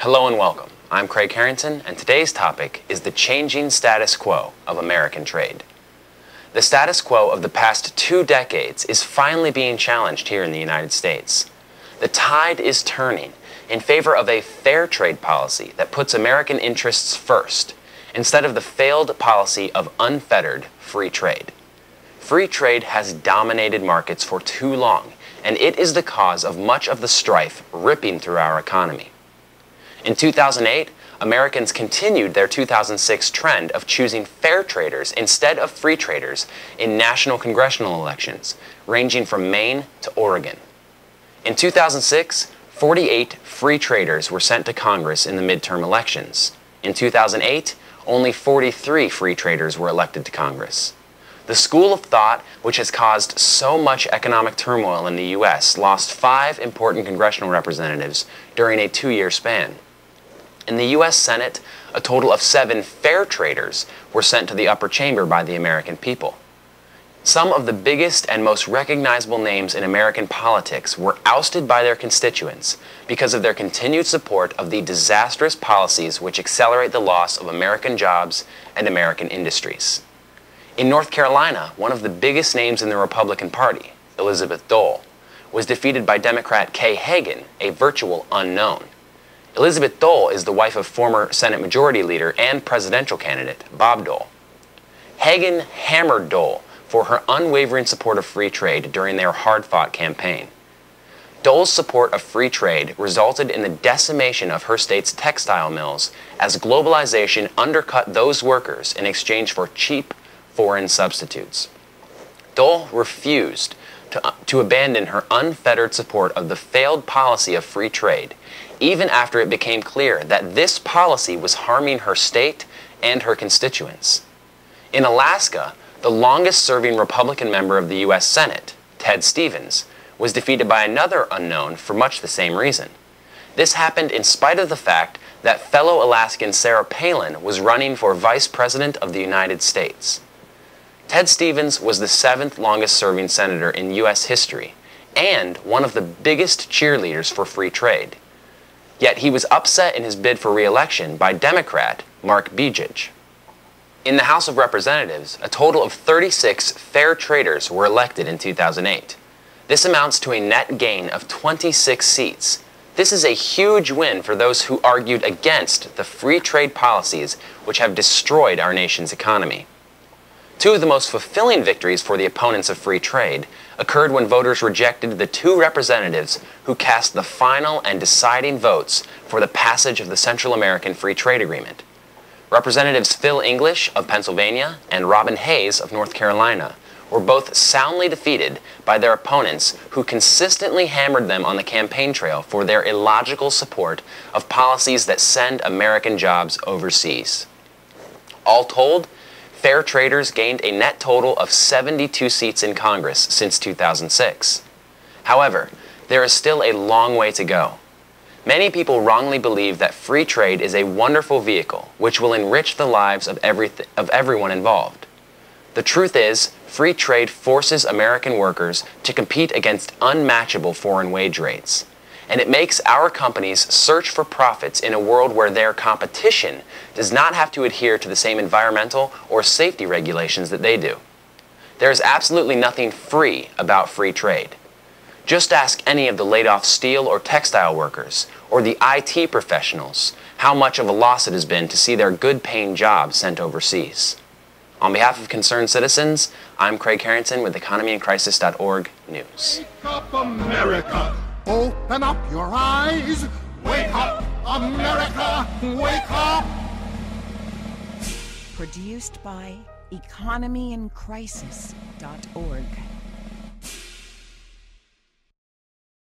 Hello and welcome. I'm Craig Harrington, and today's topic is the changing status quo of American trade. The status quo of the past 2 decades is finally being challenged here in the United States. The tide is turning in favor of a fair trade policy that puts American interests first, instead of the failed policy of unfettered free trade. Free trade has dominated markets for too long, and it is the cause of much of the strife ripping through our economy. In 2008, Americans continued their 2006 trend of choosing fair traders instead of free traders in national congressional elections, ranging from Maine to Oregon. In 2006, 48 free traders were sent to Congress in the midterm elections. In 2008, only 43 free traders were elected to Congress. The school of thought, which has caused so much economic turmoil in the U.S., lost 5 important congressional representatives during a 2-year span. In the U.S. Senate, a total of 7 fair traders were sent to the upper chamber by the American people. Some of the biggest and most recognizable names in American politics were ousted by their constituents because of their continued support of the disastrous policies which accelerate the loss of American jobs and American industries. In North Carolina, one of the biggest names in the Republican Party, Elizabeth Dole, was defeated by Democrat Kay Hagan, a virtual unknown. Elizabeth Dole is the wife of former Senate Majority Leader and presidential candidate Bob Dole. Hagan hammered Dole for her unwavering support of free trade during their hard-fought campaign. Dole's support of free trade resulted in the decimation of her state's textile mills as globalization undercut those workers in exchange for cheap foreign substitutes. Dole refused to abandon her unfettered support of the failed policy of free trade, even after it became clear that this policy was harming her state and her constituents. In Alaska, the longest-serving Republican member of the U.S. Senate, Ted Stevens, was defeated by another unknown for much the same reason. This happened in spite of the fact that fellow Alaskan Sarah Palin was running for Vice President of the United States. Ted Stevens was the 7th longest-serving senator in U.S. history and one of the biggest cheerleaders for free trade. Yet he was upset in his bid for re-election by Democrat Mark Begich. In the House of Representatives, a total of 36 fair traders were elected in 2008. This amounts to a net gain of 26 seats. This is a huge win for those who argued against the free trade policies which have destroyed our nation's economy. 2 of the most fulfilling victories for the opponents of free trade occurred when voters rejected the 2 representatives who cast the final and deciding votes for the passage of the Central American Free Trade Agreement. Representatives Phil English of Pennsylvania and Robin Hayes of North Carolina were both soundly defeated by their opponents who consistently hammered them on the campaign trail for their illogical support of policies that send American jobs overseas. All told, fair traders gained a net total of 72 seats in Congress since 2006. However, there is still a long way to go. Many people wrongly believe that free trade is a wonderful vehicle which will enrich the lives of everyone involved. The truth is, free trade forces American workers to compete against unmatchable foreign wage rates. And it makes our companies search for profits in a world where their competition does not have to adhere to the same environmental or safety regulations that they do. There is absolutely nothing free about free trade. Just ask any of the laid-off steel or textile workers, or the IT professionals, how much of a loss it has been to see their good-paying jobs sent overseas. On behalf of concerned citizens, I'm Craig Harrington with EconomyInCrisis.org News. Wake up, America! Open up your eyes! Wake up, America! Wake up! Produced by EconomyInCrisis.org.